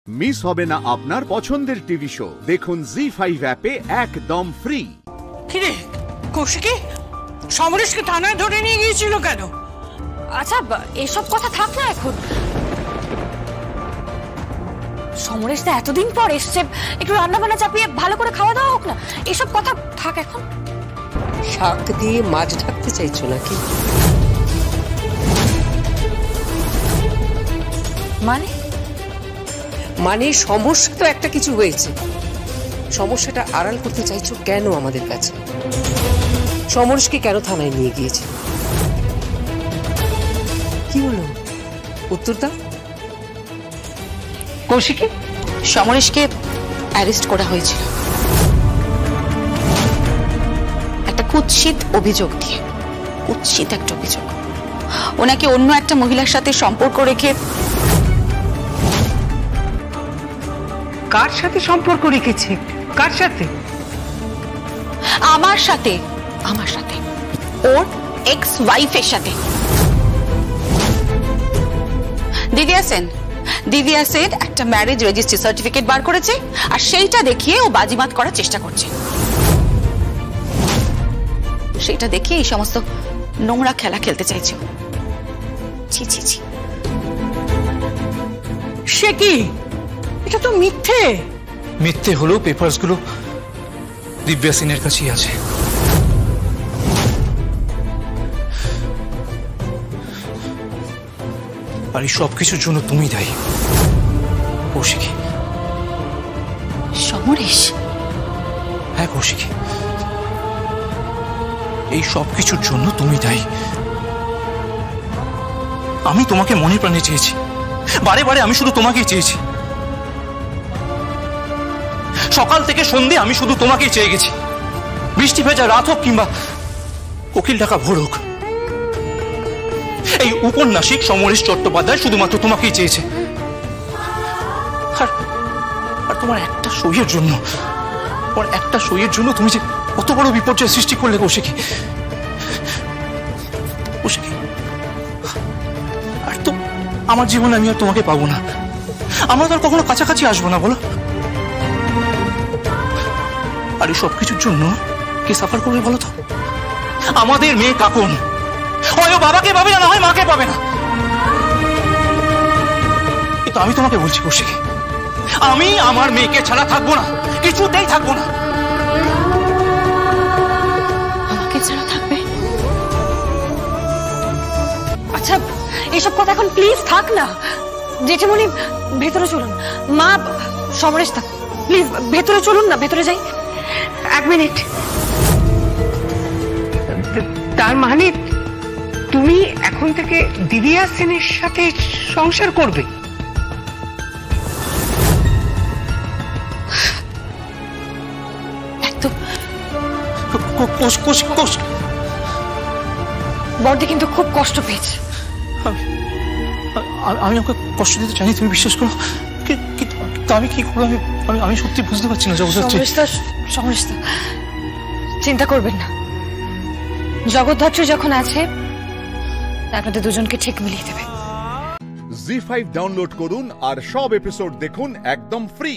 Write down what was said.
Miss হবে না আপনার পছন্দের টিভি শো। দেখুন জি5 অ্যাপে একদম ফ্রি। কিরে কৌশিকী, সমরেশকে থানায় ধরে নিয়ে গিয়েছিল কেন? আচ্ছা এসব কথা থাক না এখন। সমরেশটা এতদিন পর এসছে, একটু রান্না বান্না চাপিয়ে ভালো করে খাওয়া দাওয়া হোক না, এসব কথা থাক এখন। শাক দিয়ে মাছ ঢাকতে চাইছো নাকি? মানে সমস্যা তো একটা কিছু হয়েছে, সমস্যাটা আড়াল করতে চাইছো কেন আমাদের কাছে? সমরেশকে কেন থানায় নিয়ে গিয়েছে? কি হলো, উত্তর দাও। কৌশিকী, সমরেশকে অ্যারেস্ট করা হয়েছিল একটা কুৎসিত অভিযোগ দিয়ে। কুৎসিত একটা অভিযোগ, ওনাকে অন্য একটা মহিলার সাথে সম্পর্ক রেখে। কার সাথে সম্পর্ক রেখেছে? কার সাথে? আমার সাথে, আমার সাথে, ওর এক্স ওয়াইফের সাথে। দিব্যা সেন একটা ম্যারেজ রেজিস্ট্রি সার্টিফিকেট বার করেছে, আর সেইটা দেখিয়ে ও বাজিমাত করার চেষ্টা করছে। সেটা দেখিয়ে এই সমস্ত নোংরা খেলা খেলতে চাইছে। ছি ছি ছি। সে কি, এটা তো মিথ্যে। মিথ্যে হলেও পেপারস গুলো দিব্যা সেনের কাছেই আছে। আর এই সবকিছুর জন্য তুমি দায়ী কৌশিকী। সমরেশ? হ্যাঁ কৌশিকী, এই সবকিছুর জন্য তুমি দায়ী। আমি তোমাকে মনে প্রাণে চেয়েছি, বারে বারে আমি শুধু তোমাকেই চেয়েছি। সকাল থেকে সন্ধে আমি শুধু তোমাকেই চেয়ে গেছি। বৃষ্টি ভেজা রাত হোক কিংবা কোকিল ডাকা ভোর হোক, এই উপন্যাসিক সমরেশ চট্টোপাধ্যায় শুধুমাত্র তোমাকেই চেয়েছে। আর তোমার একটা সইয়ের জন্য, তোমার একটা সইয়ের জন্য তুমি যে কত বড় বিপর্যয় সৃষ্টি করলে কৌশিকী। কৌশিকী, আর তো আমার জীবনে আমি আর তোমাকে পাবো না। আমরা তো আর কখনো কাছাকাছি আসবো না, বলো? আর এই সবকিছুর জন্য কে সাফার করবে বলো তো? আমাদের মেয়ে কাকন। হয় ও বাবাকে পাবে না, হয় মাকে পাবে না। কিন্তু আমি তোমাকে বলছি কৌশিকী, আমি আমার মেয়েকে ছাড়া থাকবো না, কিছুতেই থাকবো না। আমাকে ছাড়া থাকবে? আচ্ছা এসব কথা এখন প্লিজ থাক না। জেঠিমণি ভেতরে চলুন। মা, সমরেশ থাক, প্লিজ ভেতরে চলুন না, ভেতরে যাই। এক মিনিট। তার মানে তুমি এখন থেকে দিব্যা সেনের সাথে সংসার করবে? একদম। বড়দি কিন্তু খুব কষ্ট পেয়েছে। আমি ওকে কষ্ট দিতে চাইনি, তুমি বিশ্বাস করো। কিন্তু আমি কি করবো? আমি সত্যি বুঝতে পারছি না। সমরেশ, চিন্তা করবেন না, জগদ্ধাত্রী যখন আছে আপনাদের দুজনকে ঠিক মিলিয়ে দেবে। জি5 ডাউনলোড করুন আর সব এপিসোড দেখুন একদম ফ্রি।